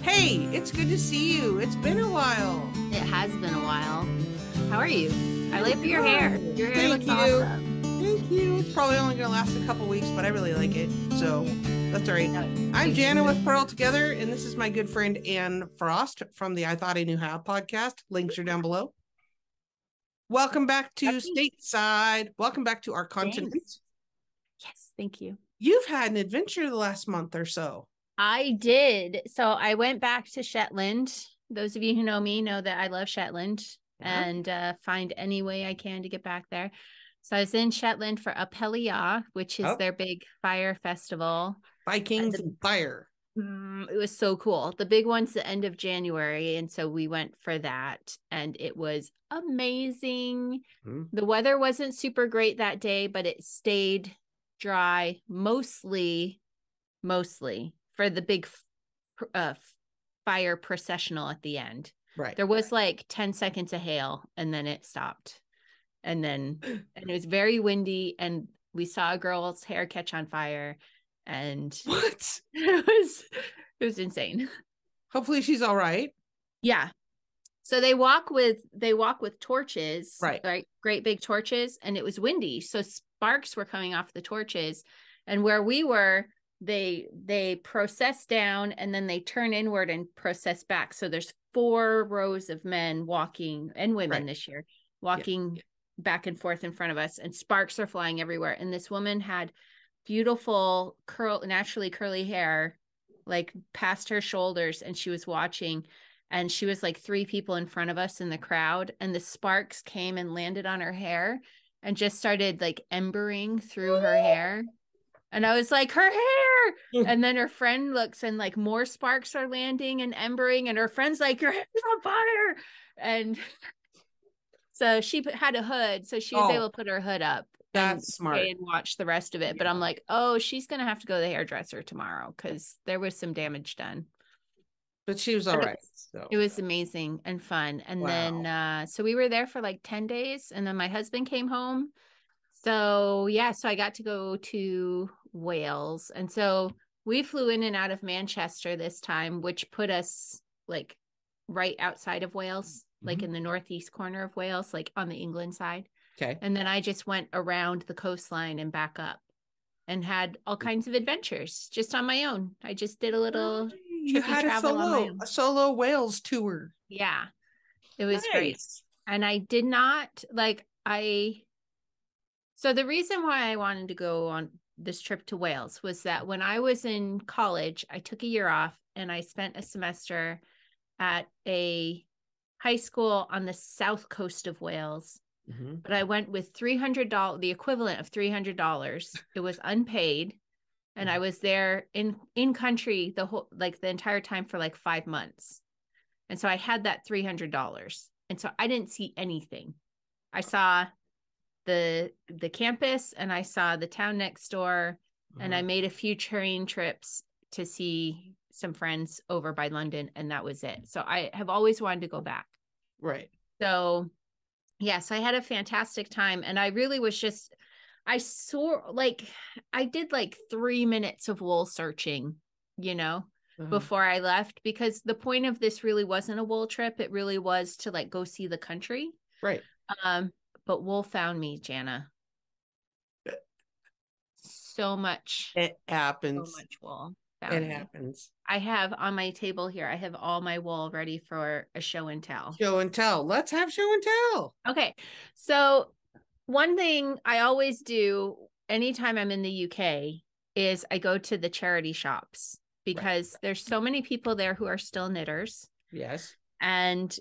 Hey, it's good to see you. It's been a while. It has been a while. How are you? I like your hair. Your hair looks awesome. Thank you. It's probably only going to last a couple weeks, but I really like it. So that's all right. I'm Jana with Purl Together, and this is my good friend Anne Frost from the I Thought I Knew How podcast. Links are down below. Welcome back to stateside. Welcome back to our continent. Thanks. Yes, thank you. You've had an adventure the last month or so. I did. So I went back to Shetland. Those of you who know me know that I love Shetland and find any way I can to get back there. So I was in Shetland for Apelia, which is their big fire festival. Vikings and fire. It was so cool. The big one's the end of January. And so we went for that and it was amazing. The weather wasn't super great that day, but it stayed dry mostly for the big fire processional at the end. Right. There was like 10 seconds of hail and then it stopped. And it was very windy and we saw a girl's hair catch on fire and what? It was insane. Hopefully she's all right. Yeah. So they walk with torches, right? Great big torches, and it was windy. So sparks were coming off the torches. And where we were, they process down and then they turn inward and process back. So there's 4 rows of men walking and women this year walking back and forth in front of us, and sparks are flying everywhere. And this woman had beautiful naturally curly hair, like past her shoulders, and she was watching, and she was like 3 people in front of us in the crowd, and the sparks came and landed on her hair and just started like embering through her hair. And I was like, her hair. And then her friend looks and like more sparks are landing and embering. And her friend's like, your hair's on fire. And so she had a hood. So she was able to put her hood up. That's smart. And watch the rest of it. But I'm like, oh, she's going to have to go to the hairdresser tomorrow because there was some damage done. But she was all right. It was amazing and fun. And then, so we were there for like 10 days. And then my husband came home. So yeah, so I got to go to Wales. And so we flew in and out of Manchester this time, which put us like right outside of Wales, like in the northeast corner of Wales, like on the England side. Okay. And then I just went around the coastline and back up and had all kinds of adventures just on my own. I just did a little you had a solo Wales tour. Yeah. It was great. And I did not so the reason why I wanted to go on this trip to Wales was that when I was in college, I took a year off and I spent a semester at a high school on the south coast of Wales. But I went with $300, the equivalent of $300. It was unpaid. And I was there in country the entire time for like 5 months. And so I had that $300. And so I didn't see anything. I saw the campus and I saw the town next door, and I made a few train trips to see some friends over by London, and that was it. So I have always wanted to go back. Right. So yes, I had a fantastic time, and I really was just, I did like 3 minutes of wool searching, before I left, because the point of this really wasn't a wool trip. It really was to like go see the country. Right. But wool found me, Jana. So much. It happens. So much wool. It happens. I have on my table here, I have all my wool ready for a show and tell. Show and tell. Let's have show and tell. Okay. So one thing I always do anytime I'm in the UK is I go to the charity shops, because there's so many people there who are still knitters. Yes. And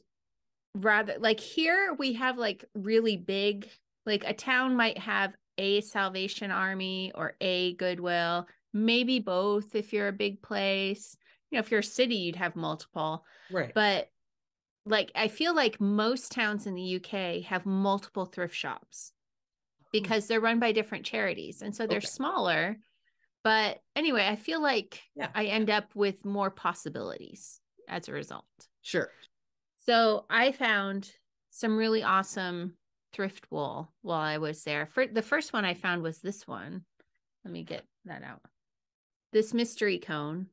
rather like here we have like really big, like a town might have a Salvation Army or a Goodwill, maybe both if you're a big place. If you're a city, you'd have multiple. Right. But like I feel like most towns in the UK have multiple thrift shops because they're run by different charities, and so they're smaller. But anyway, I feel like I end up with more possibilities as a result. Sure. So I found some really awesome thrift wool while I was there. The first one I found was this one. Let me get that out. This mystery cone.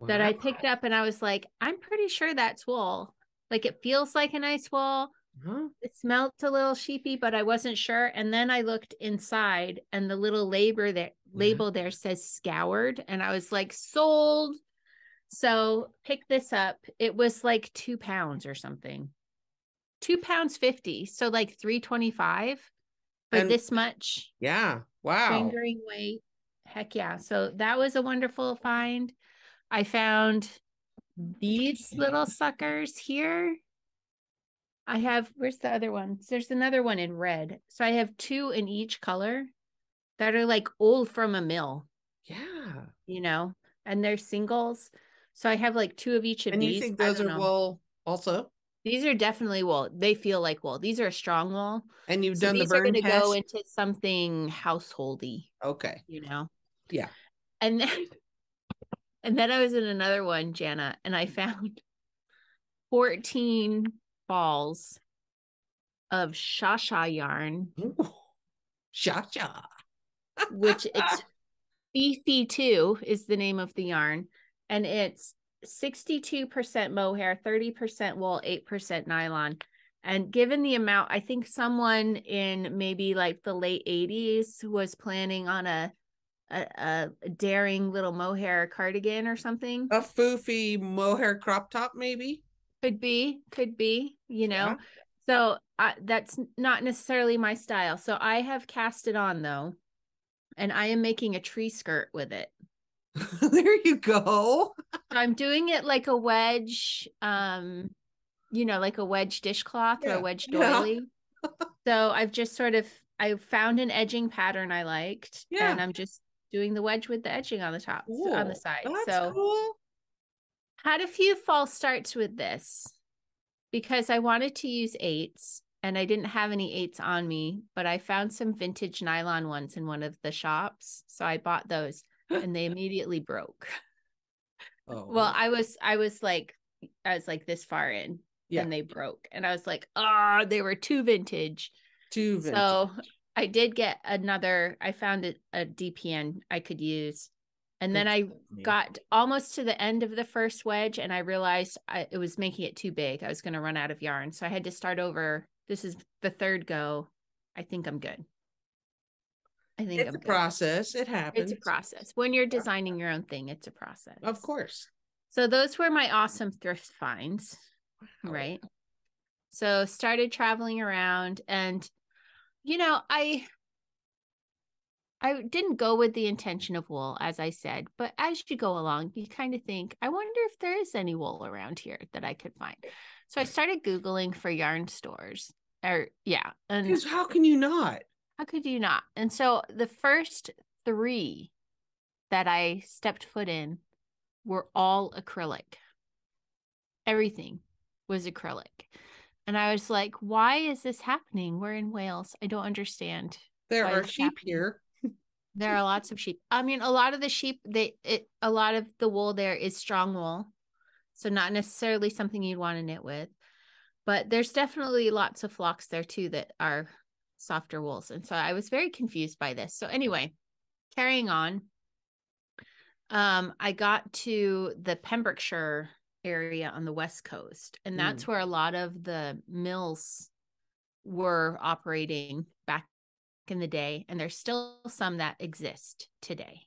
that Wow. I picked up, and I was like, I'm pretty sure that's wool. Like, it feels like a nice wool. Huh? It smelled a little sheepy, but I wasn't sure. And then I looked inside, and the little label there says scoured, and I was like, sold. So pick this up. It was like 2 pounds or something. 2 pounds 50. So like 325 for And this much yeah, wow. fingering weight. Heck yeah. So that was a wonderful find. I found these little suckers here. I have, where's the other one? There's another one in red. So I have 2 in each color that are like old from a mill, Yeah. and they're singles. So I have like 2 of each of And you these. think I those don't are know. wool also? These are definitely wool. They feel like wool. These are a strong wool. And you've So done the these are burn going to go test? into something householdy, Okay. Yeah. And then and then I was in another one, Jana, and I found 14 balls of Shasha yarn, Ooh. Cha-cha. which it's Beefy 2 is the name of the yarn. And it's 62% mohair, 30% wool, 8% nylon. And given the amount, I think someone in maybe like the late 80s was planning on a daring little mohair cardigan or something. A foofy mohair crop top, maybe? Could be, Yeah. So that's not necessarily my style. So I have cast it on though, and I am making a tree skirt with it. There you go. I'm doing it like a wedge, like a wedge dishcloth or a Yeah. wedge Yeah. doily. So I found an edging pattern I liked, and Yeah. I'm just doing the wedge with the edging on the top, on the Cool. side. That's So cool. had a few false starts with this because I wanted to use 8s and I didn't have any 8s on me, but I found some vintage nylon ones in one of the shops. So I bought those and they immediately broke. Oh, Well, I was like this far in yeah. and they broke. And I was like, they were too vintage. Too vintage. So I did get I found a DPN I could use. And then I got almost to the end of the first wedge and I realized it was making it too big. I was going to run out of yarn. So I had to start over. This is the third go. I think I'm good. It's a process. It happens. It's a process. When you're designing your own thing, it's a process. Of course. So those were my awesome thrift finds, right? So started traveling around and, I didn't go with the intention of wool, as I said, but as you go along, you kind of think, I wonder if there is any wool around here that I could find. So I started Googling for yarn stores. And because how can you not? How could you not? And so the first 3 that I stepped foot in were all acrylic. Everything was acrylic. And I was like, why is this happening? We're in Wales. I don't understand. There are sheep here. There are lots of sheep. I mean, a lot of the sheep, a lot of the wool there is strong wool. So not necessarily something you'd want to knit with. But there's definitely lots of flocks there too that are softer wools. And so I was very confused by this. So anyway, carrying on. I got to the Pembrokeshire area on the West Coast. And that's where a lot of the mills were operating back in the day. And there's still some that exist today.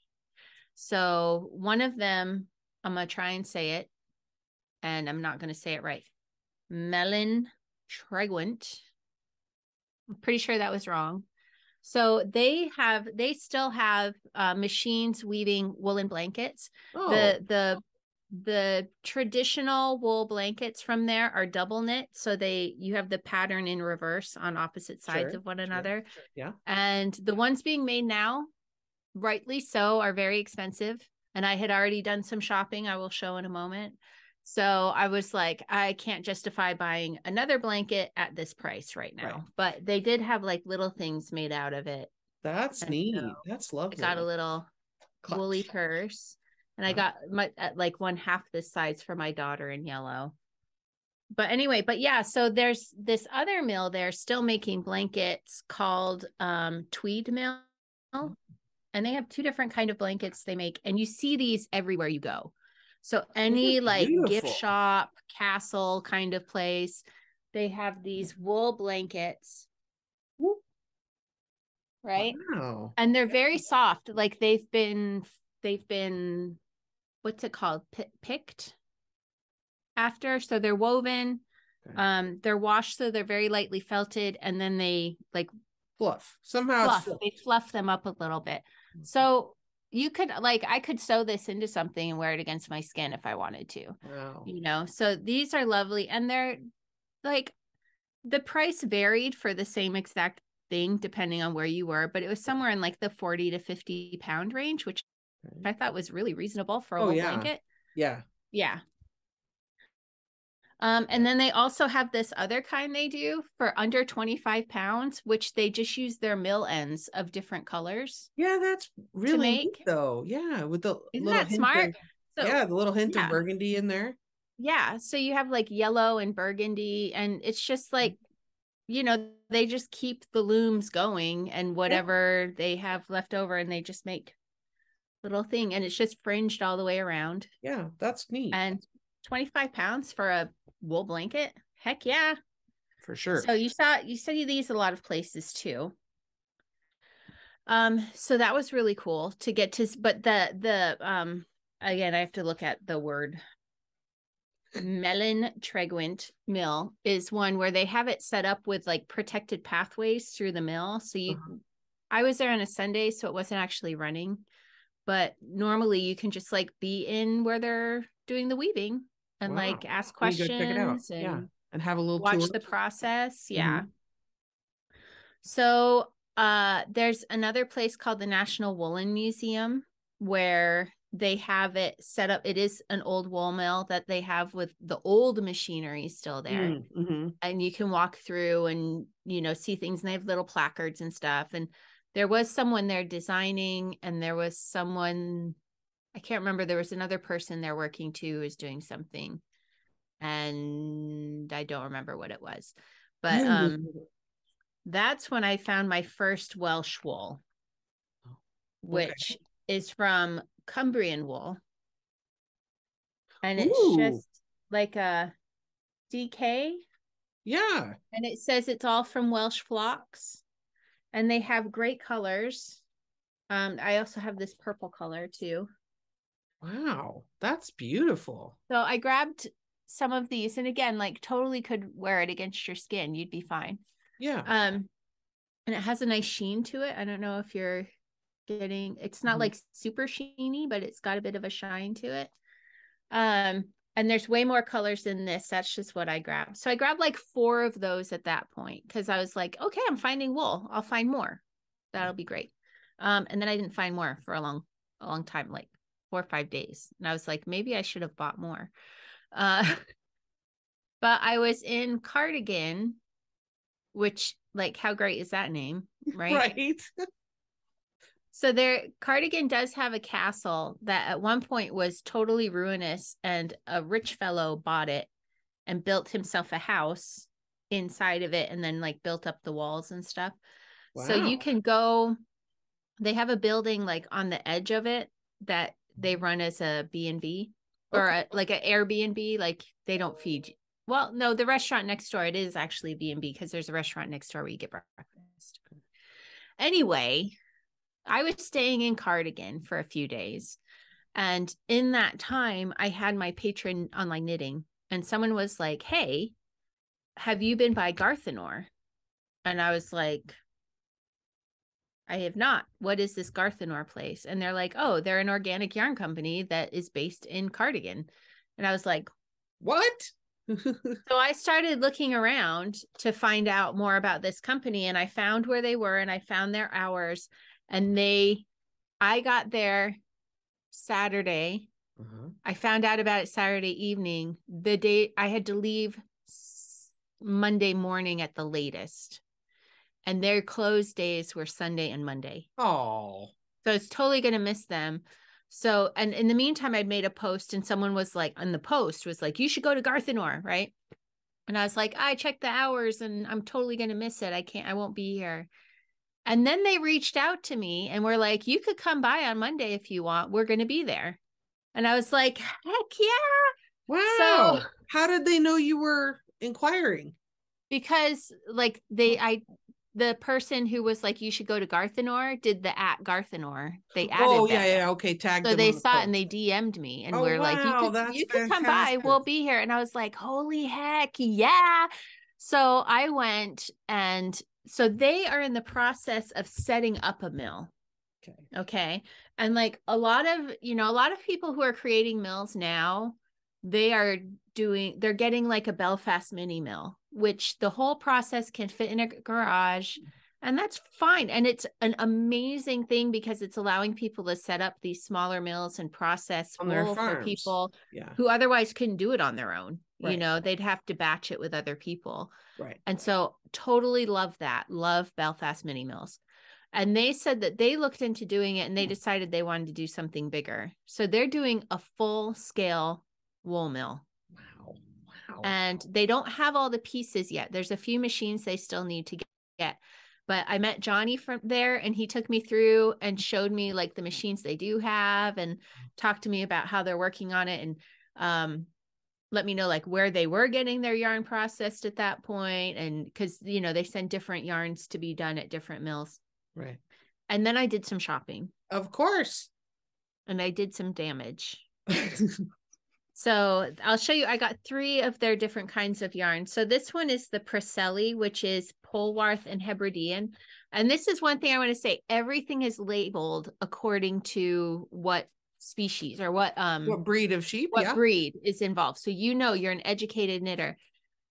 So one of them, I'm going to try and say it, and I'm not going to say it right. Melin Tregwynt. I'm pretty sure that was wrong. So they still have machines weaving woolen blankets. Oh. The traditional wool blankets from there are double knit. So you have the pattern in reverse on opposite sides of one another. Sure. Yeah. And the ones being made now, rightly so, are very expensive. And I had already done some shopping I will show in a moment. So I was like, I can't justify buying another blanket at this price right now. Right. But they did have like little things made out of it. That's neat. So that's lovely. I got a little woolly purse. And I got like 1/2 this size for my daughter in yellow. But anyway, so there's this other mill there still making blankets called Tweedmill. And they have 2 different kind of blankets they make. And you see these everywhere you go. So any like gift beautiful. shop, castle kind of place, they have these wool blankets, right? Wow. And they're very soft. Like they've been what's it called? Picked after. So they're woven. Okay. They're washed, so they're very lightly felted, and then they like Fluff. Somehow it's fluff. they fluff them up a little bit. So you could like, I could sew this into something and wear it against my skin if I wanted to. Wow. You know, so these are lovely, and they're like, the price varied for the same exact thing depending on where you were, but it was somewhere in like the 40 to 50 pound range, which I thought was really reasonable for a wool blanket. Yeah. Yeah. And then they also have this other kind they do for under 25 pounds, which they just use their mill ends of different colors. Yeah, that's really neat, make. though. Yeah, with the Isn't little that hint smart? of, So yeah, the little hint yeah. of burgundy in there. Yeah. So you have like yellow and burgundy, and it's just like, you know, they just keep the looms going and whatever they have left over, and they just make little thing, and it's just fringed all the way around. Yeah, that's neat. And 25 pounds for a wool blanket. Heck yeah. For sure. So you see these a lot of places too. So that was really cool to get to, but the again, I have to look at the word. Melin Tregwynt mill is one where they have it set up with like protected pathways through the mill. So I was there on a Sunday, so it wasn't actually running, but normally you can just like be in where they're doing the weaving and like ask questions, check it out. And have a little watch tour. the process. Yeah. So there's another place called the National Woolen Museum where they have it set up. It is an old wool mill that they have with the old machinery still there. And you can walk through and, you know, see things, and they have little placards and stuff. And there was someone there designing, and there was someone, I can't remember, there was another person there working too, who was doing something. And I don't remember what it was. But that's when I found my first Welsh wool, which is from Cumbrian wool. And it's just like a DK. Yeah. And it says it's all from Welsh flocks. And they have great colors. I also have this purple color too. Wow, that's beautiful. So I grabbed some of these, and again, like totally could wear it against your skin. You'd be fine. Yeah. And it has a nice sheen to it. I don't know if you're getting, it's not like super sheeny, but it's got a bit of a shine to it. And there's way more colors in this. That's just what I grabbed. So I grabbed like 4 of those at that point, because I was like, okay, I'm finding wool. I'll find more. That'll be great. And then I didn't find more for a long time, like 4 or 5 days. And I was like, maybe I should have bought more. But I was in Cardigan, which, like, how great is that name? Right. Right. So Cardigan does have a castle that at one point was totally ruinous, and a rich fellow bought it and built himself a house inside of it, and then like built up the walls and stuff. Wow. So you can go, they have a building like on the edge of it that they run as a B&B or like an Airbnb. Like they don't feed you. Well, no, the restaurant next door, it is actually B&B, because there's a restaurant next door where you get breakfast. Anyway, I was staying in Cardigan for a few days. And in that time, I had my Patreon online knitting, and someone was like, hey, have you been by Garthenor? And I was like, I have not. What is this Garthenor place? And they're like, oh, they're an organic yarn company that is based in Cardigan. And I was like, what? So I started looking around to find out more about this company, and I found where they were, and I found their hours. And I got there Saturday. I found out about it Saturday evening. The day I had to leave Monday morning at the latest. And their closed days were Sunday and Monday. Oh. So I was totally going to miss them. So, and in the meantime, I'd made a post, and someone was like, on the post was like, you should go to Garthenor, right? And I was like, I checked the hours and I'm totally going to miss it. I won't be here. And then they reached out to me and were like, you could come by on Monday if you want. We're going to be there. And I was like, heck yeah. Wow. So how did they know you were inquiring? Because like the person who was like, you should go to Garthenor did the @Garthenor. They added that. Yeah. Okay. Tagged So them they on the saw it post. and they DM'd me and Oh, we're like, wow, that's you could come by, fantastic. we'll be here. And I was like, holy heck, yeah. So I went, and so they are in the process of setting up a mill. Okay. And like a lot of people who are creating mills now, they're getting like a Belfast mini mill, which the whole process can fit in a garage. And that's fine. And it's an amazing thing because it's allowing people to set up these smaller mills and process wool for people who otherwise couldn't do it on their own. Right. You know, they'd have to batch it with other people. Right. And so totally love that. Love Belfast mini mills. And they said that they looked into doing it and they decided they wanted to do something bigger. So they're doing a full scale wool mill. Wow. And they don't have all the pieces yet. There's a few machines they still need to get. But I met Johnny from there and he took me through and showed me like the machines they do have and talked to me about how they're working on it and let me know like where they were getting their yarn processed at that point. And because, they send different yarns to be done at different mills. Right. And then I did some shopping. Of course. And I did some damage. So I'll show you. I got 3 of their different kinds of yarn. So this one is the Preseli, which is Polwarth and Hebridean. And this is one thing I want to say. Everything is labeled according to what species or what breed of sheep, breed is involved. So you're an educated knitter.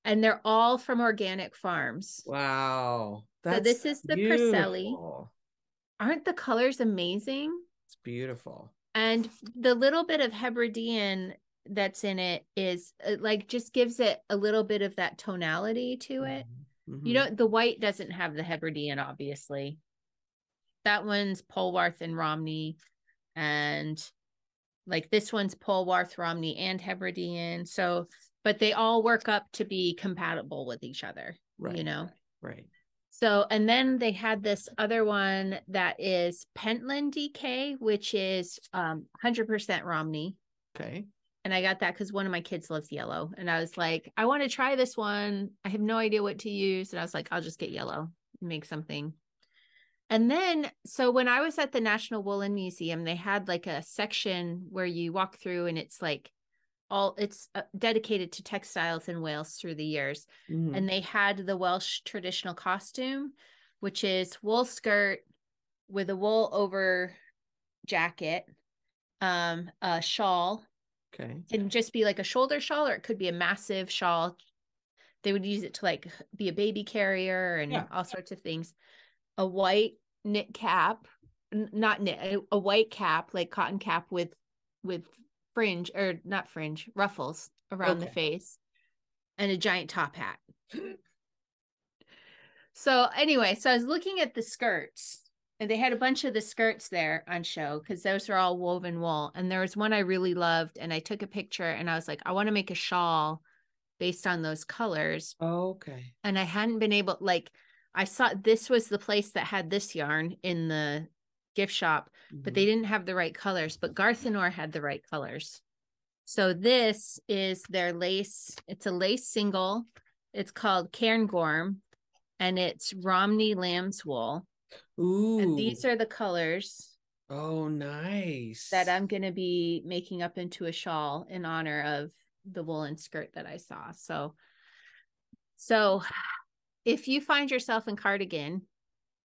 And they're all from organic farms. Wow. So this is the Preseli. Aren't the colors amazing? It's beautiful. And the little bit of Hebridean that's in it is like just gives it a little bit of that tonality to it. Mm-hmm. The white doesn't have the Hebridean, obviously. That one's Polwarth and Romney. And like this one's Polwarth, Romney, and Hebridean. So, but they all work up to be compatible with each other, right? Right. So, and then they had this other one that is Pentland DK, which is 100% Romney. Okay. And I got that because one of my kids loves yellow. And I was like, I want to try this one. I have no idea what to use. And I was like, I'll just get yellow and make something. And then, so when I was at the National Woolen Museum, they had like a section where you walk through and it's like, it's dedicated to textiles in Wales through the years. Mm-hmm. And they had the Welsh traditional costume, which is wool skirt with a wool over jacket, a shawl. Okay. It can just be like a shoulder shawl, or it could be a massive shawl. They would use it to like be a baby carrier and all sorts of things. A white knit cap, not knit, a white cap, like cotton cap with fringe, or not fringe, ruffles around the face, and a giant top hat. So anyway, so I was looking at the skirts, and they had a bunch of the skirts there on show because those are all woven wool. And there was one I really loved, and I took a picture and I was like, I want to make a shawl based on those colors. Okay. And I hadn't been able, like, I saw this was the place that had this yarn in the gift shop, but they didn't have the right colors, but Garthenor had the right colors. So this is their lace. It's a lace single. It's called Cairngorm, and it's Romney lamb's wool. Ooh. And these are the colors. Oh, nice. That I'm going to be making up into a shawl in honor of the woolen skirt that I saw. So if you find yourself in Cardigan,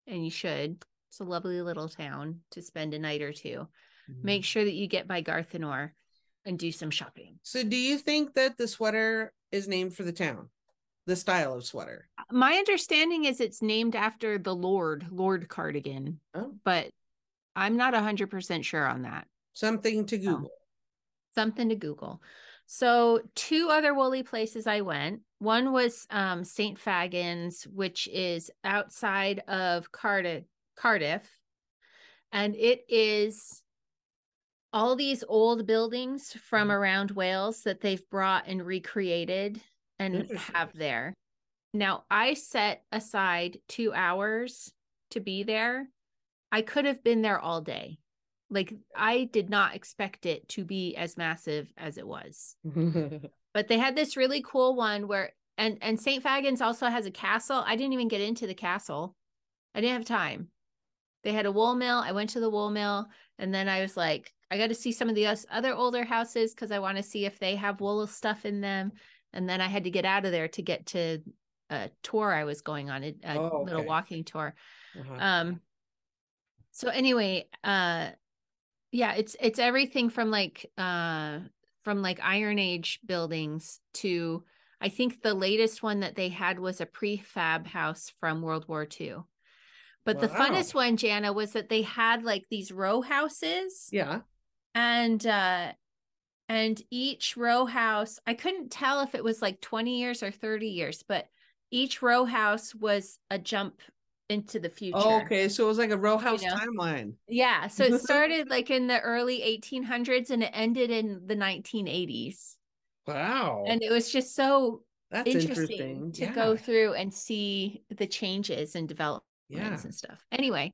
and you should, it's a lovely little town to spend a night or two, make sure that you get by Garthenor and do some shopping. So do you think that the sweater is named for the town? The style of sweater? My understanding is it's named after the Lord Cardigan, but I'm not 100% sure on that. Something to Google. Something to Google. So 2 other woolly places I went. One was St. Fagans, which is outside of Cardiff. And it is all these old buildings from around Wales that they've brought and recreated and have there. Now, I set aside 2 hours to be there. I could have been there all day. Like I did not expect it to be as massive as it was. But they had this really cool one where, and St. Fagans also has a castle. I didn't even get into the castle. I didn't have time. They had a wool mill. I went to the wool mill, and then I was like, I got to see some of the other older houses because I want to see if they have wool stuff in them. And then I had to get out of there to get to a tour I was going on, a little walking tour. So anyway, yeah, it's everything from like Iron Age buildings to, I think the latest one that they had was a prefab house from World War II. But the funnest one, Jana, was that they had like these row houses. Yeah. And each row house, I couldn't tell if it was like 20 years or 30 years, but each row house was a jump into the future. Oh, okay. So it was like a row house timeline. Yeah. So it started like in the early 1800s and it ended in the 1980s. Wow. And it was just so That's interesting to go through and see the changes and developments and stuff. Anyway,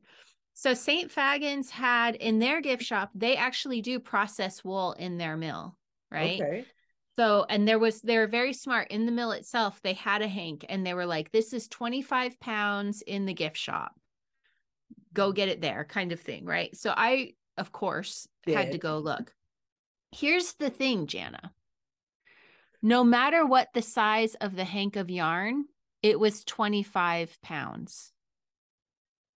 so St. Fagans had in their gift shop, they actually do process wool in their mill, right? Okay. So, and they were very smart in the mill itself. They had a hank and they were like, this is 25 pounds in the gift shop. Go get it there kind of thing. Right. So I, of course, had to go look. Here's the thing, Jana. No matter what the size of the hank of yarn, it was 25 pounds.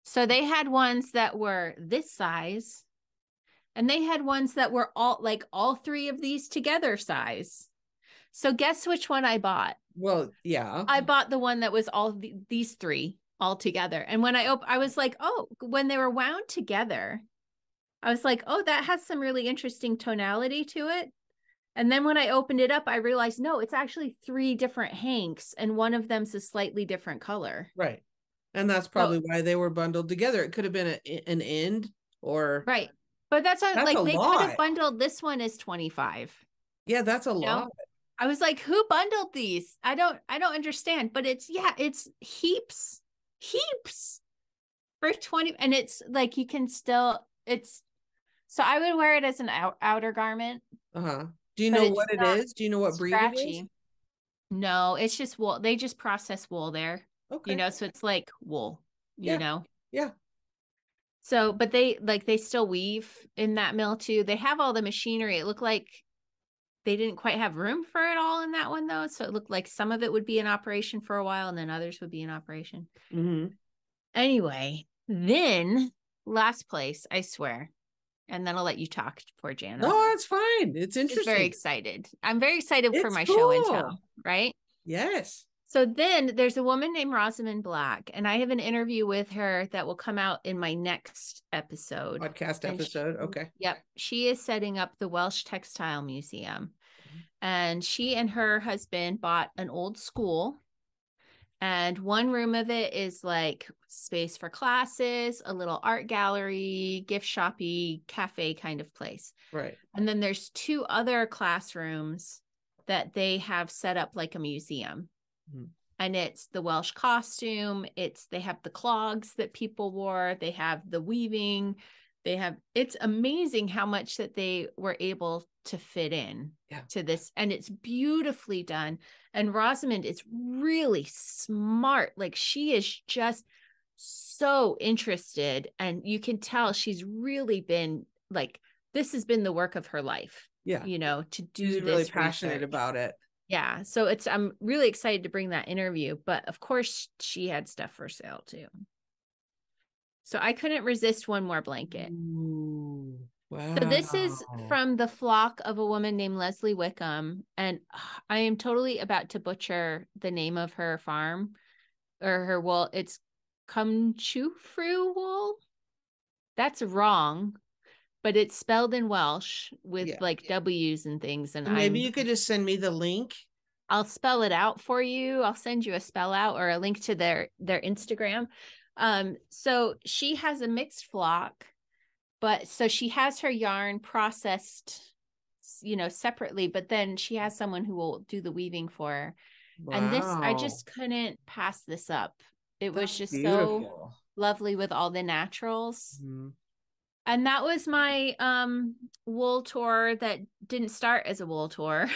So they had ones that were this size, and they had ones that were all three of these together size. So guess which one I bought? Well, yeah. I bought the one that was all these three all together. And when I was like, oh, when they were wound together, I was like, oh, that has some really interesting tonality to it. And then when I opened it up, I realized, no, it's actually three different hanks, and one of them's a slightly different color. Right. And that's probably why they were bundled together. It could have been an end or. Right. But that's like they lot. could have bundled this one as 25. Yeah, that's a lot. I was like, who bundled these? I don't understand. But it's heaps for 20. And it's like you can still, so I would wear it as an outer garment. Uh-huh. Do you know what it is? Do you know what breed it is? No, it's just wool. They just process wool there. Okay. So it's like wool, you know? Yeah. So, but they still weave in that mill too. They have all the machinery. It looked like they didn't quite have room for it all in that one though. So it looked like some of it would be in operation for a while and then others would be in operation. Mm-hmm. Anyway, then last place, I swear. And then I'll let you talk, poor Jana. No, that's fine. It's interesting. Very excited. I'm very excited for my show and tell, right? Yes. So then there's a woman named Rosamund Black, and I have an interview with her that will come out in my next episode. Podcast episode. Okay. Yep. She is setting up the Welsh Textile Museum. And she and her husband bought an old school. And one room of it is like space for classes, a little art gallery, gift shoppy, cafe kind of place. Right. And then there's two other classrooms that they have set up like a museum. Mm-hmm. And it's the Welsh costume. They have the clogs that people wore. They have the weaving. It's amazing how much that they were able to fit in to this. And it's beautifully done. And Rosamund is really smart. Like she is just so interested. And you can tell she's really been like, this has been the work of her life. Yeah. To do she's this really passionate about it. Yeah. So I'm really excited to bring that interview, but of course she had stuff for sale too. So I couldn't resist one more blanket. Ooh, wow. So this is from the flock of a woman named Leslie Wickham. And I am totally about to butcher the name of her farm or her wool. It's Cwmchwefru Wool. That's wrong, but it's spelled in Welsh with like W's and things. And maybe you could just send me the link. I'll spell it out for you. I'll send you a spell out or a link to their Instagram. So she has a mixed flock, but so she has her yarn processed, separately, but then she has someone who will do the weaving for her. Wow. And this, I just couldn't pass this up. It was just beautiful. So lovely with all the naturals. Mm-hmm. And that was my wool tour that didn't start as a wool tour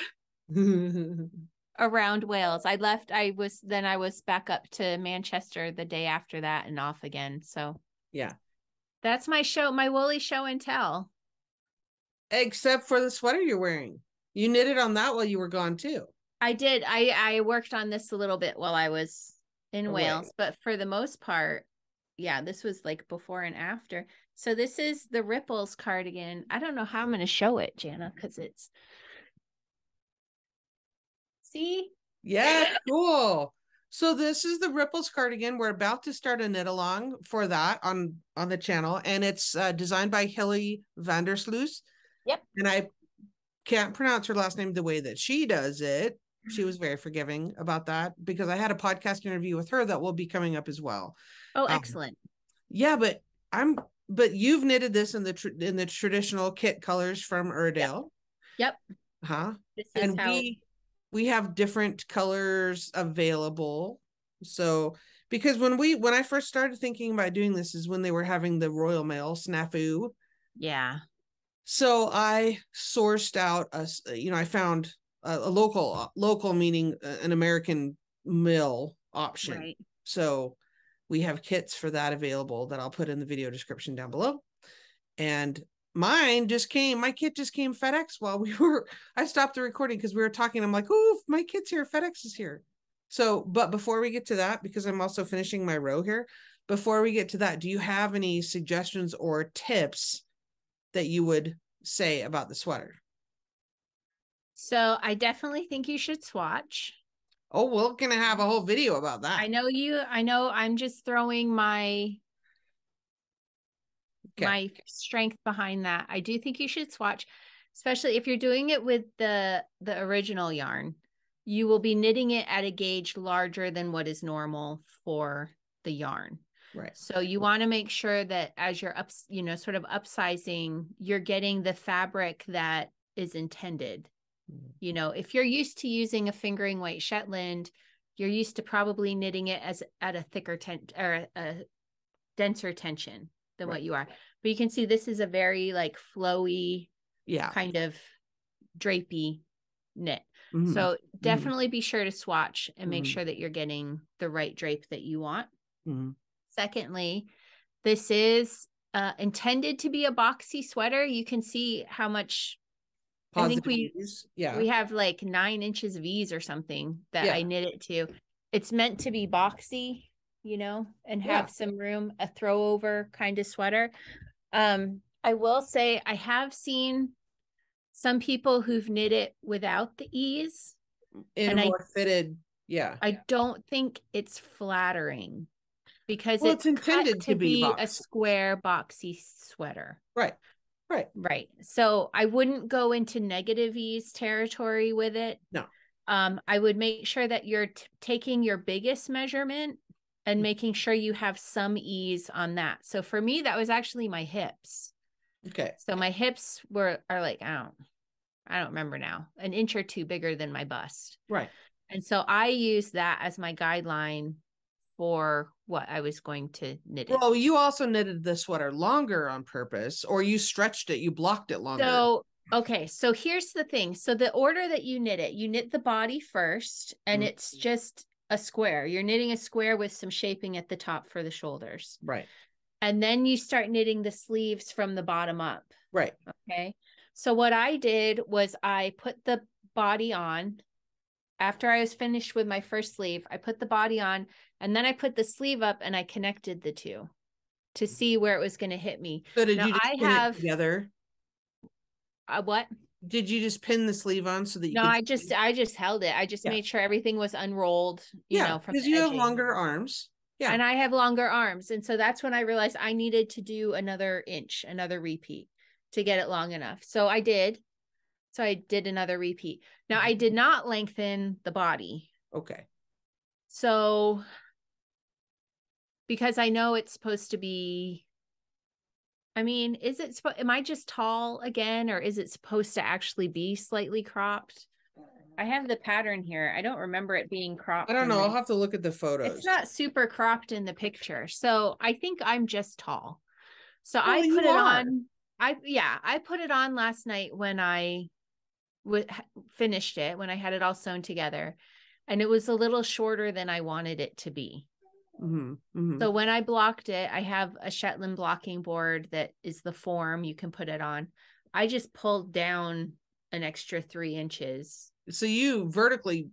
around Wales. I was back up to Manchester the day after that and off again. So yeah. That's my woolly show and tell. Except for the sweater you're wearing. You knitted on that while you were gone too. I did. I worked on this a little bit while I was in Wales, but for the most part, yeah, this was like before and after. So this is the Ripples cardigan. I don't know how I'm going to show it, Jana, because it's, see? Yeah, cool. So this is the Ripples cardigan. We're about to start a knit along for that on the channel, and it's designed by Hilly Vandersloos. Yep. And I can't pronounce her last name the way that she does it. She was very forgiving about that because I had a podcast interview with her that will be coming up as well. Oh, excellent. Yeah, but you've knitted this in the traditional kit colors from Iredale. Yep. Huh? This is and how we have different colors available. So because when I first started thinking about doing this is when they were having the Royal Mail snafu. Yeah. So I sourced out I found a local meaning an American mill option. Right. So we have kits for that available that I'll put in the video description down below. And my kit just came FedEx while I stopped the recording because we were talking. I'm like, oh, my kit's here. FedEx is here. So, but before we get to that, because I'm also finishing my row here, before we get to that, do you have any suggestions or tips that you would say about the sweater? So I definitely think you should swatch. Oh, we're going to have a whole video about that. I know I'm just throwing my strength behind that. I do think you should swatch, especially if you're doing it with the original yarn. You will be knitting it at a gauge larger than what is normal for the yarn. Right. So you want to make sure that as you're sort of upsizing, you're getting the fabric that is intended. If you're used to using a fingering weight Shetland, you're used to probably knitting it at a thicker or a denser tension than what you are. But you can see this is a very like flowy, kind of drapey knit. Mm-hmm. So definitely be sure to swatch and make sure that you're getting the right drape that you want. Mm-hmm. Secondly, this is intended to be a boxy sweater. You can see how much I think we have like 9 inches of ease or something that I knit it to. It's meant to be boxy, and have some room, a throw over kind of sweater. I will say I have seen some people who've knit it without the ease in a more fitted. Yeah. I don't think it's flattering because it's intended to be a square boxy sweater. Right. So I wouldn't go into negative ease territory with it. No. I would make sure that you're taking your biggest measurement and making sure you have some ease on that. So for me, that was actually my hips. Okay. So my hips are like, I don't remember now, 1 inch or 2 bigger than my bust. Right. And so I used that as my guideline for what I was going to knit it. Well, you also knitted the sweater longer on purpose, or you stretched it, you blocked it longer. So, okay. So here's the thing. So the order that you knit the body first, and it's just a square. You're knitting a square with some shaping at the top for the shoulders. Right. And then you start knitting the sleeves from the bottom up. Right. Okay. So what I did was I put the body on. After I was finished with my first sleeve, I put the body on, and then I put the sleeve up and I connected the two to see where it was going to hit me. So did you just pin it together? What? Did you just pin the sleeve on so that you I just held it. I just made sure everything was unrolled, from because you have longer arms. Yeah. And I have longer arms. And so that's when I realized I needed to do another repeat to get it long enough. So I did. So I did another repeat. Now I did not lengthen the body. Okay. So because I know it's supposed to be, am I just tall again, or is it supposed to actually be slightly cropped? I have the pattern here. I don't remember it being cropped. I don't know. I'll have to look at the photos. It's not super cropped in the picture. So I think I'm just tall. So I put it on. I put it on last night when I finished it, when I had it all sewn together, and it was a little shorter than I wanted it to be. So when I blocked it, I have a Shetland blocking board that is the form you can put it on. I just pulled down an extra 3 inches. So you vertically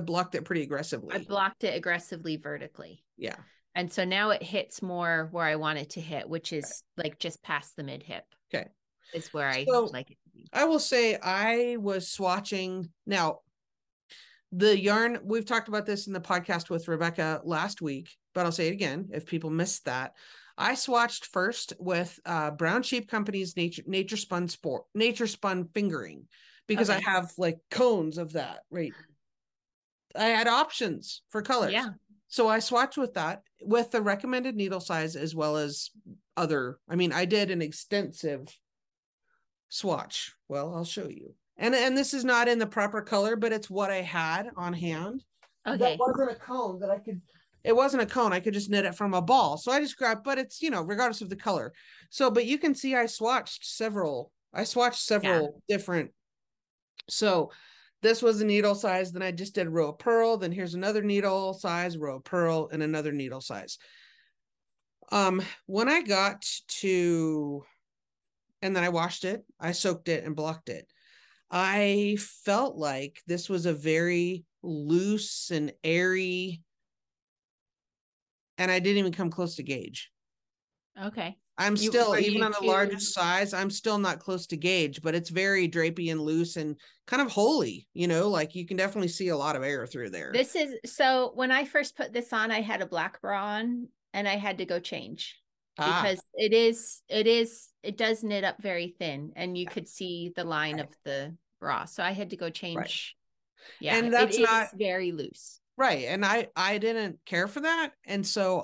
blocked it pretty aggressively. I blocked it aggressively vertically. Yeah. And so now it hits more where I want it to hit, which is like just past the mid hip. Okay. Is where I like it to be. I will say I was swatching. Now, the yarn, we've talked about this in the podcast with Rebecca last week, but I'll say it again if people missed that. I swatched first with Brown Sheep Company's Nature Spun fingering, because I have like cones of that, right? I had options for colors. Yeah. So I swatched with that, with the recommended needle size, as well as other. I mean, I did an extensive swatch. Well, I'll show you. And this is not in the proper color, but it's what I had on hand. Okay. That wasn't a cone that I could, it wasn't a cone. I could just knit it from a ball. So I just grabbed, but it's, regardless of the color. So, but you can see I swatched several different. So this was a needle size. Then I just did a row of purl. Then here's another needle size, row of purl, and another needle size. When I got to, and then I washed it, I soaked it and blocked it. I felt like this was a very loose and airy, and I didn't even come close to gauge. Okay. I'm still, even on the largest size, I'm still not close to gauge, but it's very drapey and loose and kind of holey, like you can definitely see a lot of air through there. So when I first put this on, I had a black bra on and I had to go change. Because it does knit up very thin, and you could see the line of the bra. So I had to go change. Right. Yeah. And that's not very loose. Right. And I didn't care for that. And so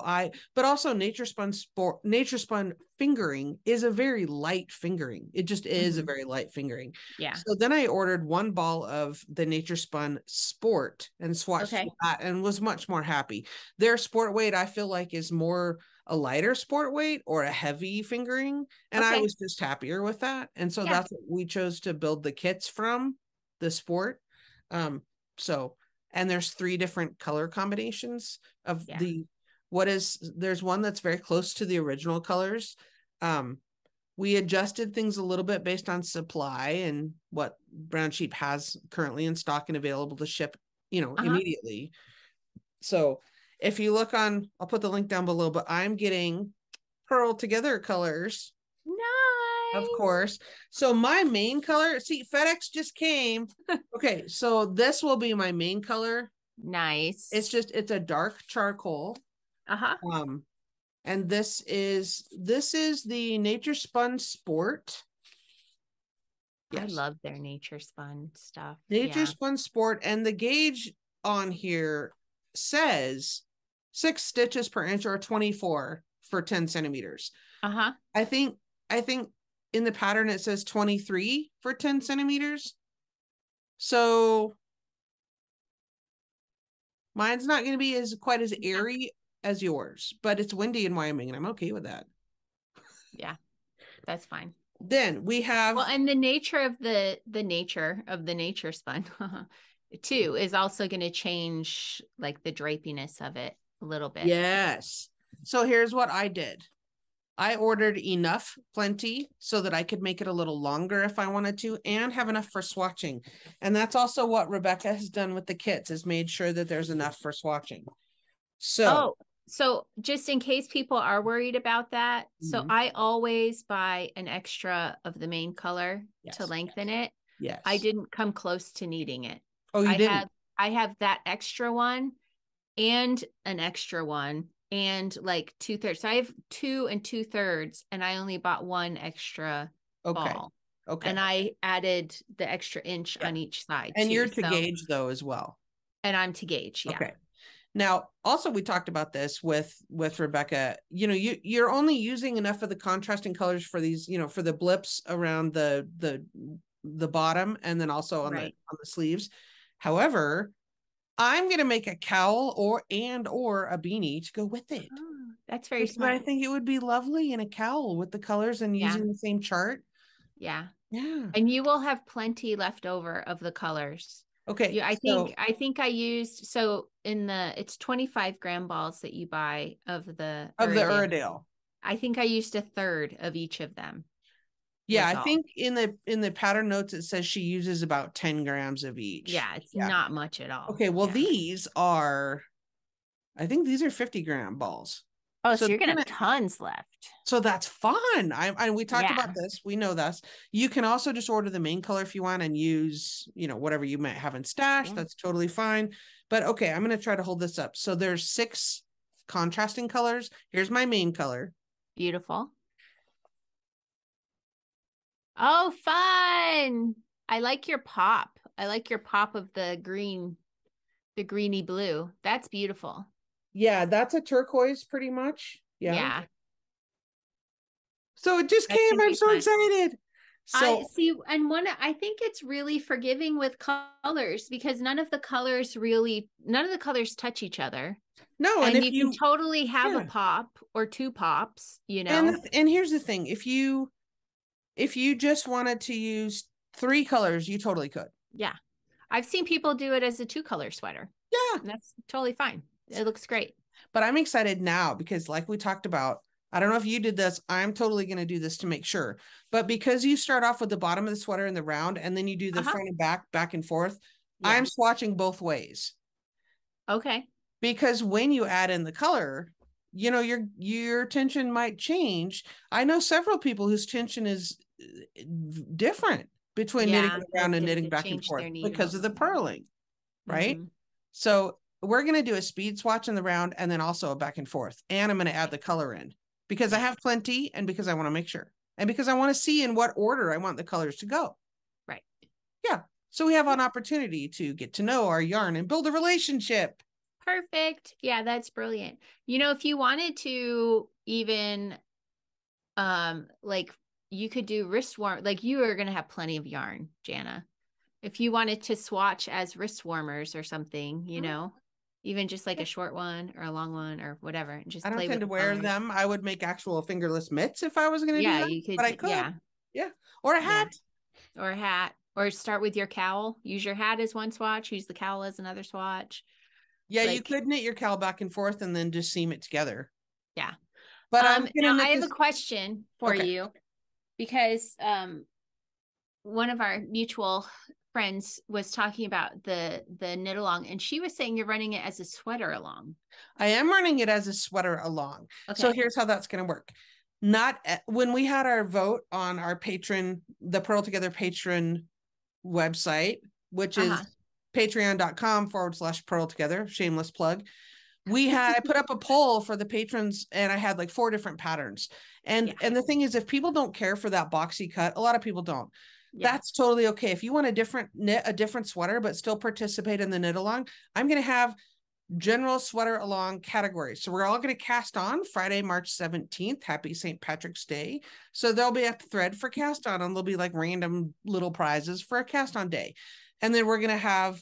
but also Nature Spun fingering is a very light fingering. It just is a very light fingering. Yeah. So then I ordered 1 ball of the Nature Spun Sport and swatched that and was much more happy. Their sport weight, I feel like, is more a lighter sport weight or a heavy fingering. And I was just happier with that. And so that's what we chose to build the kits from, the sport. And there's 3 different color combinations of there's one that's very close to the original colors. We adjusted things a little bit based on supply and what Brown Sheep has currently in stock and available to ship, immediately. So if you look on, I'll put the link down below, but I'm getting Purl Together colors. Nice. Of course. So my main color, see, FedEx just came. Okay. So this will be my main color. Nice. It's a dark charcoal. And this is the Nature Spun Sport. Yes. I love their Nature Spun stuff. Nature Spun Sport. And the gauge on here says 6 stitches per inch or 24 for 10 centimeters. I think in the pattern it says 23 for 10 centimeters. So mine's not going to be quite as airy as yours, but it's windy in Wyoming and I'm okay with that. Yeah, that's fine. Then we have, and the nature of the Nature Spun too is also going to change like the drapiness of it a little bit. Yes. So here's what I did. I ordered plenty so that I could make it a little longer if I wanted to, and have enough for swatching. And that's also what Rebecca has done with the kits, is made sure that there's enough for swatching. So just in case people are worried about that. So I always buy an extra of the main color to lengthen it. Yes. I didn't come close to needing it. Oh, you didn't? I have that extra one and an extra one. And like 2/3. So I have 2 2/3, and I only bought 1 extra ball. Okay. And I added the extra inch on each side. And you're to gauge though as well. And I'm to gauge. Yeah. Okay. Now, also we talked about this with Rebecca. You're only using enough of the contrasting colors for these, for the blips around the bottom, and then also on the sleeves. However, I'm going to make a cowl or a beanie to go with it. That's very Because smart. I think it would be lovely in a cowl with the colors and using the same chart. Yeah. Yeah. And you will have plenty left over of the colors. Okay. Yeah, I think I used, so it's 25 gram balls that you buy of the Uradale. I think I used a third of each of them. Yeah, I think in the pattern notes it says she uses about 10 grams of each. Yeah, it's not much at all. Okay, well these are, I think these are 50-gram balls. Oh, so you're gonna have tons left. So that's fun. We talked about this. We know this. You can also just order the main color if you want and use, whatever you might have in stash. That's totally fine. But okay, I'm going to try to hold this up. So there's 6 contrasting colors. Here's my main color. Beautiful. Oh, fun. I like your pop. I like your pop of the green, the greeny blue. That's beautiful. Yeah, that's a turquoise pretty much. Yeah. So it just came. I'm so excited. So I see, and I think it's really forgiving with colors because none of the colors touch each other. No, and if you can totally have a pop or 2 pops, And here's the thing: if you just wanted to use 3 colors, you totally could. Yeah, I've seen people do it as a 2-color sweater. Yeah, and that's totally fine. It looks great. But I'm excited now because, like we talked about, I don't know if you did this. I'm totally going to do this to make sure. But because you start off with the bottom of the sweater in the round and then you do the front and back and forth, I'm swatching both ways. Okay. Because when you add in the color, your tension might change. I know several people whose tension is different between knitting around and knitting back and forth because of the purling, right? So we're going to do a speed swatch in the round and then also a back and forth. And I'm going to add the color in because I have plenty and because I want to make sure. And because I want to see in what order I want the colors to go. Right. Yeah. So we have an opportunity to get to know our yarn and build a relationship. Perfect. Yeah, that's brilliant. If you wanted to even, like you could do wrist warm, like you are going to have plenty of yarn, Jana. If you wanted to swatch as wrist warmers or something, even just like a short one or a long one or whatever. Just I don't tend to wear them. I would make actual fingerless mitts if I was going to do that. You could, but I could. Yeah. Or a hat. Or a hat. Or start with your cowl. Use your hat as one swatch. Use the cowl as another swatch. Yeah, you could knit your cowl back and forth and then just seam it together. Yeah. But I have a question for you because one of our mutual friends was talking about the knit along and she was saying you're running it as a sweater along. I am running it as a sweater along. Okay. So here's how that's going to work. Not when we had our vote on our patron, the Purl Together patron website, which is patreon.com/Purl Together, shameless plug. I put up a poll for the patrons and I had like 4 different patterns. And the thing is, if people don't care for that boxy cut, a lot of people don't. That's totally okay. If you want knit a different sweater, but still participate in the knit along, I'm going to have general sweater along categories. So we're all going to cast on Friday, March 17th. Happy St. Patrick's Day. So there'll be a thread for cast on and there'll be like random little prizes for a cast on day. And then we're going to have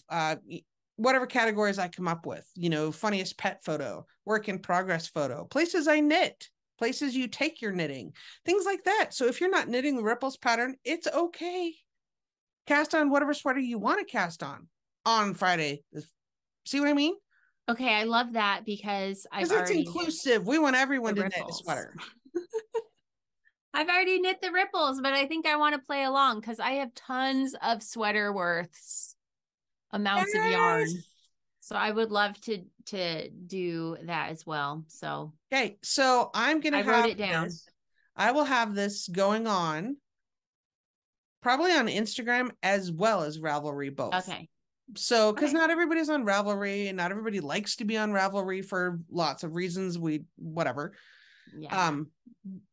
whatever categories I come up with, funniest pet photo, work in progress photo, places I knit, places you take your knitting, things like that. So if you're not knitting the Ripples pattern, it's okay. Cast on whatever sweater you want to cast on Friday. See what I mean? Okay, I love that because it's inclusive. We want everyone to knit a sweater. I've already knit the Ripples, but I think I want to play along because I have tons of sweater worths amounts of yarn. So I would love to do that as well. So okay, so I'm gonna wrote it down. I will have this going on probably on Instagram as well as Ravelry both. Okay. So because not everybody's on Ravelry and not everybody likes to be on Ravelry for lots of reasons. Whatever. Yeah.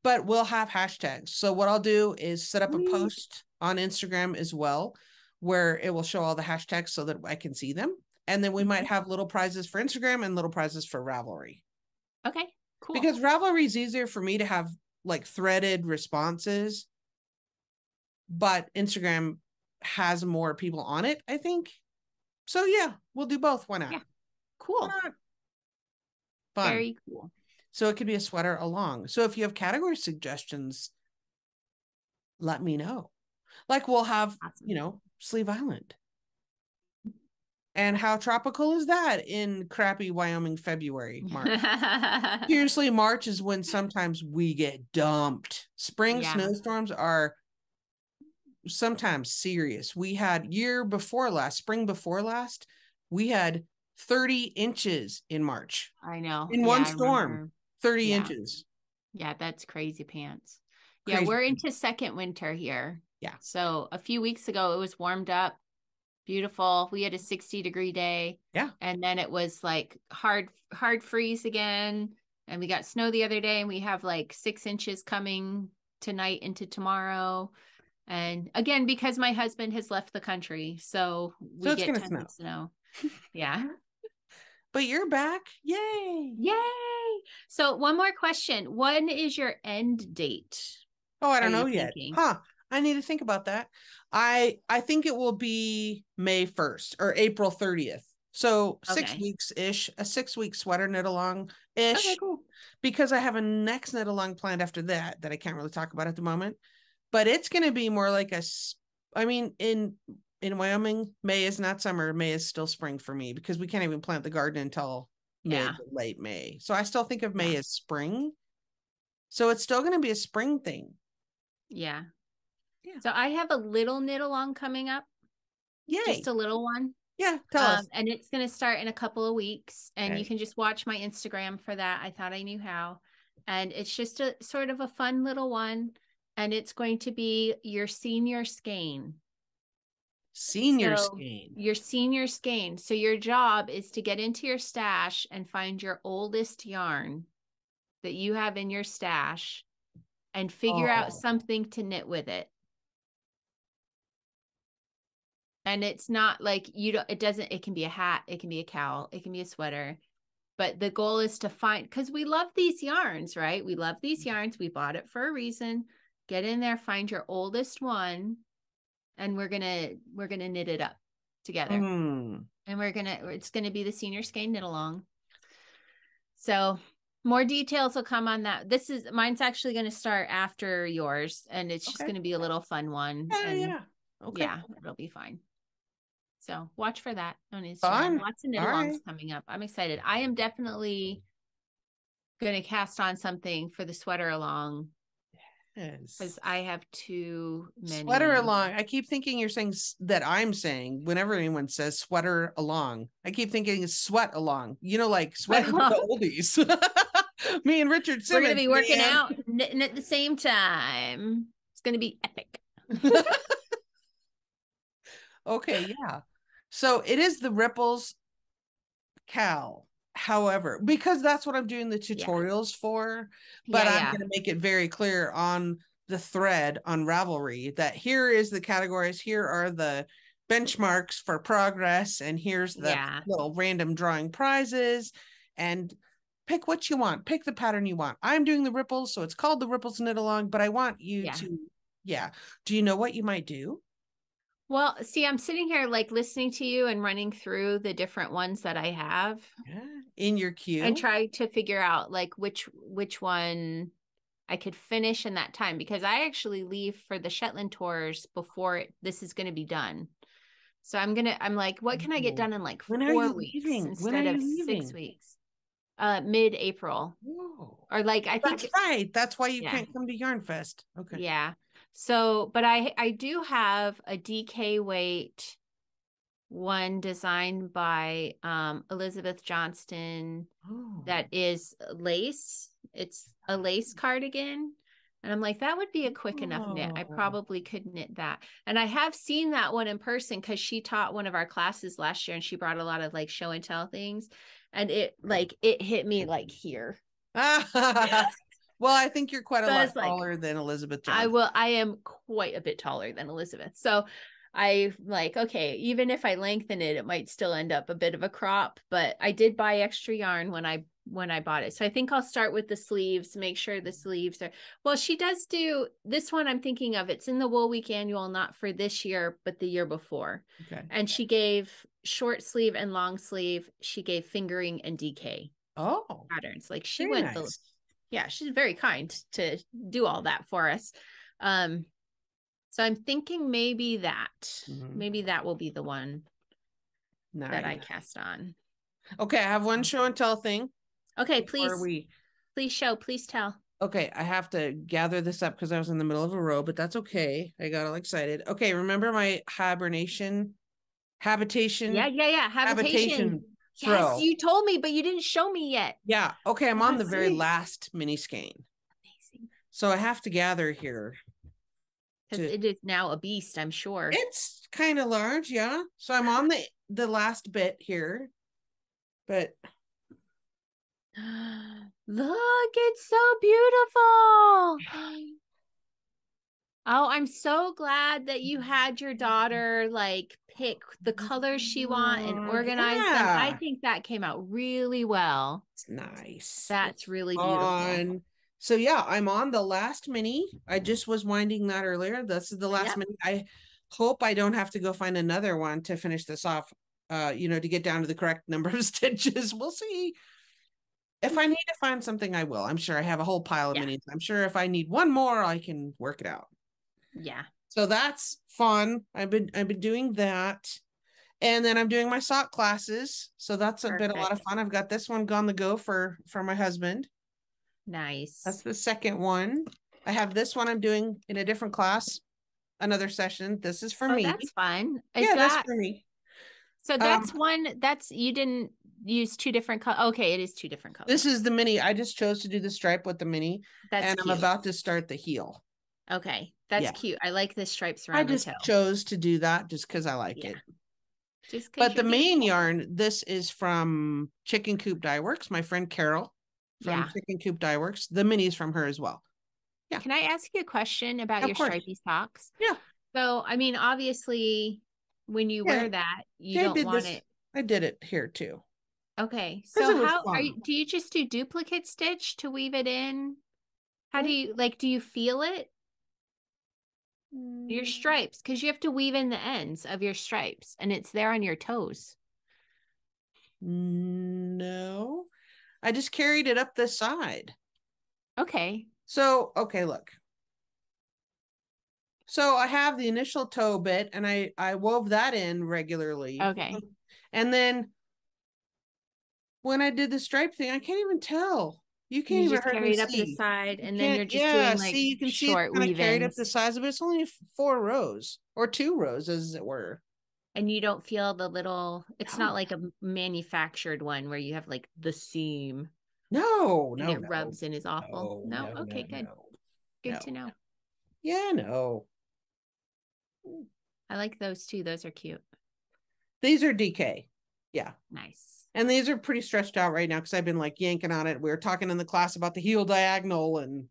But we'll have hashtags. So what I'll do is set up a post on Instagram as well, where it will show all the hashtags so that I can see them. And then we might have little prizes for Instagram and little prizes for Ravelry. Okay, cool. Because Ravelry is easier for me to have like threaded responses, but Instagram has more people on it, I think. So yeah, we'll do both. Why not? Yeah, cool. Fun. Very cool. So it could be a sweater along. So if you have category suggestions, let me know. Like we'll have, Awesome. Sleeve Island. And how tropical is that in crappy Wyoming February, March? Seriously, March is when sometimes we get dumped. Spring snowstorms are sometimes serious. We had spring before last, we had 30 inches in March. I know. In one storm, 30 inches. Yeah, that's crazy pants. Crazy. Yeah, we're into second winter here. Yeah. So a few weeks ago, it was warmed up, beautiful. We had a 60-degree day. Yeah. And then it was like hard freeze again. And we got snow the other day, and we have like 6 inches coming tonight into tomorrow. And again, because my husband has left the country, so we get tons of snow. Yeah. But you're back. Yay. Yay. So one more question. When is your end date? Oh, I don't know yet. Huh. I need to think about that. I think it will be May 1st or April 30th. So 6 weeks-ish, a 6-week sweater knit along-ish. Okay, cool. Because I have a next knit along planned after that I can't really talk about at the moment. But it's going to be more like in Wyoming, May is not summer. May is still spring for me because we can't even plant the garden until late May. So I still think of May as spring. So it's still going to be a spring thing. Yeah. So I have a little knit along coming up. Yay. Just a little one. Yeah. Tell us. And it's going to start in a couple of weeks. And you can just watch my Instagram for that. I thought I knew how. And it's just a sort of a fun little one. And it's going to be your senior skein. Your senior skein. So your job is to get into your stash and find your oldest yarn that you have in your stash and figure out something to knit with it. And it's not like it can be a hat, it can be a cowl, it can be a sweater. But the goal is to find, because we love these yarns, right? We love these yarns. We bought it for a reason. Get in there, find your oldest one, and we're gonna knit it up together. And it's gonna be the senior skein knit along. So more details will come on that. Mine's actually going to start after yours, and it's just going to be a little fun one. Yeah. Okay. Yeah, it'll be fine. So watch for that on Instagram. Lots of knit alongs coming up. I'm excited. I am definitely going to cast on something for the sweater along. Yes. Because I have too many. Sweater along. I keep thinking you're saying that I'm saying whenever anyone says sweater along, I keep thinking sweat along. Like sweat with the oldies. Me and Richard Simmons. We're going to be working out, knitting at the same time. It's going to be epic. Okay, yeah. So it is the Ripples KAL. However, because that's what I'm doing the tutorials for, but I'm going to make it very clear on the thread on Ravelry that here is the categories, here are the benchmarks for progress, and here's the little random drawing prizes, and pick what you want, pick the pattern you want. I'm doing the ripples, so it's called the Ripples Knit Along, but I want you to, do you know what you might do? Well, see, I'm sitting here like listening to you and running through the different ones that I have in your queue and try to figure out like which one I could finish in that time, because I actually leave for the Shetland tours before this is going to be done. So I'm like, what can I get done in like 4 weeks instead of 6 weeks? Mid-April. Or like, I think that's right. That's why you can't come to Yarn Fest. Okay. Yeah. So, but I do have a DK weight one designed by Elizabeth Johnston that is lace. It's a lace cardigan. And I'm like, that would be a quick enough knit. I probably could knit that. And I have seen that one in person because she taught one of our classes last year and she brought a lot of like show and tell things. And it hit me like here. Well, I think you're quite a lot taller than Elizabeth Johnston. I am quite a bit taller than Elizabeth. So I like, okay, even if I lengthen it, it might still end up a bit of a crop, but I did buy extra yarn when I bought it. So I think I'll start with the sleeves, make sure the sleeves are, well, she does do this one. I'm thinking of, it's in the Wool Week annual, not for this year, but the year before. Okay. And she gave short sleeve and long sleeve. She gave fingering and DK. patterns. Like she very went nice. she's very kind to do all that for us. So I'm thinking maybe that will be the one that I cast on. Okay, I have one show and tell thing. Okay, please tell. Okay, I have to gather this up because I was in the middle of a row, but that's okay. I got all excited. Okay, remember my habitation? Habitation Throw. Yes, you told me, but you didn't show me yet. Yeah. Okay, I'm on the very last mini skein. Amazing. So I have to gather here. Because it is now a beast, I'm sure. It's kind of large, yeah. So I'm on the last bit here. But look, it's so beautiful. Oh, I'm so glad that you had your daughter like pick the colors she want and organize them. I think that came out really well. It's nice. That's really beautiful. So yeah, I'm on the last mini. I just was winding that earlier. This is the last mini. I hope I don't have to go find another one to finish this off, to get down to the correct number of stitches. We'll see. If I need to find something, I will. I'm sure I have a whole pile of minis. I'm sure if I need one more, I can work it out. Yeah. So that's fun. I've been doing that. And then I'm doing my sock classes. So that's been a lot of fun. I've got this one on the go for my husband. Nice. That's the second one. I have this one I'm doing in a different class, another session. This is for me. That's fun. That's for me. So that's you didn't use two different colors. Okay, it is two different colors. This is the mini. I just chose to do the stripe with the mini. And cute. I'm about to start the heel. Okay, that's cute. I like the stripes around the toe. I just chose to do that just because I like it. But the main yarn, this is from Chicken Coop Dye Works, my friend Carol from Chicken Coop Dye Works. The mini is from her as well. Yeah. Can I ask you a question about your stripy socks? Yeah. So, I mean, obviously, when you wear that, you don't want it. I did it here too. Okay. So do you just do duplicate stitch to weave it in? How do you feel it? Your stripes, because you have to weave in the ends of your stripes and it's there on your toes. No, I just carried it up the side. Okay. So, look. So I have the initial toe bit and I wove that in regularly. Okay. And then when I did the stripe thing, I can't even tell. You can't even carry it up the side, and then you're just doing like you can short see it's carried up weave-ins. the size of it. It's only 4 rows or 2 rows, as it were. And you don't feel the little. It's not like a manufactured one where you have like the seam. No, and it rubs and is awful. No, okay, good. Good to know. Yeah, no. I like those too. Those are cute. These are DK. Yeah. Nice. And these are pretty stretched out right now because I've been like yanking on it. We were talking in the class about the heel diagonal and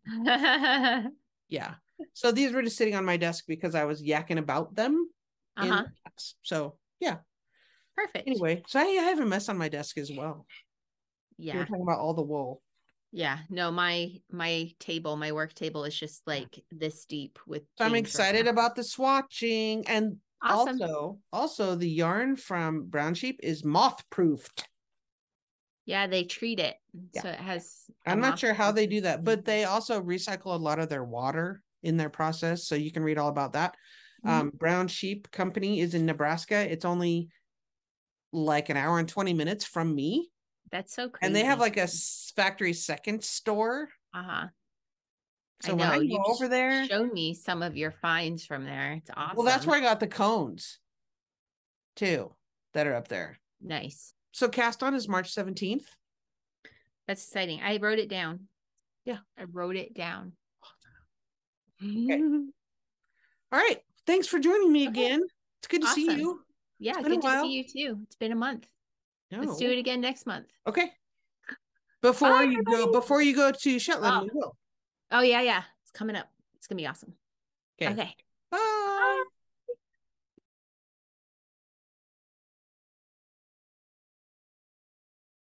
yeah. So these were just sitting on my desk because I was yakking about them. In the class. So yeah. Perfect. Anyway, so I have a mess on my desk as well. Yeah. We're talking about all the wool. Yeah. No, my work table is just like this deep with. So I'm excited about the swatching and awesome. Also the yarn from Brown Sheep is moth proofed. Yeah, they treat it. So it has. I'm not sure how they do that, but they also recycle a lot of their water in their process. So you can read all about that. Brown Sheep Company is in Nebraska. It's only like an hour and 20 minutes from me. That's so crazy. And they have like a factory second store. So when I go over there, show me some of your finds from there. It's awesome. Well, that's where I got the cones too that are up there. Nice. So cast on is March 17th. That's exciting. I wrote it down. Yeah. I wrote it down. Okay. All right. Thanks for joining me again. It's good to see you. Yeah, good to see you too. It's been a month. Let's do it again next month. Okay. Before you go to Shetland, we will. Oh yeah. It's coming up. It's gonna be awesome. Okay.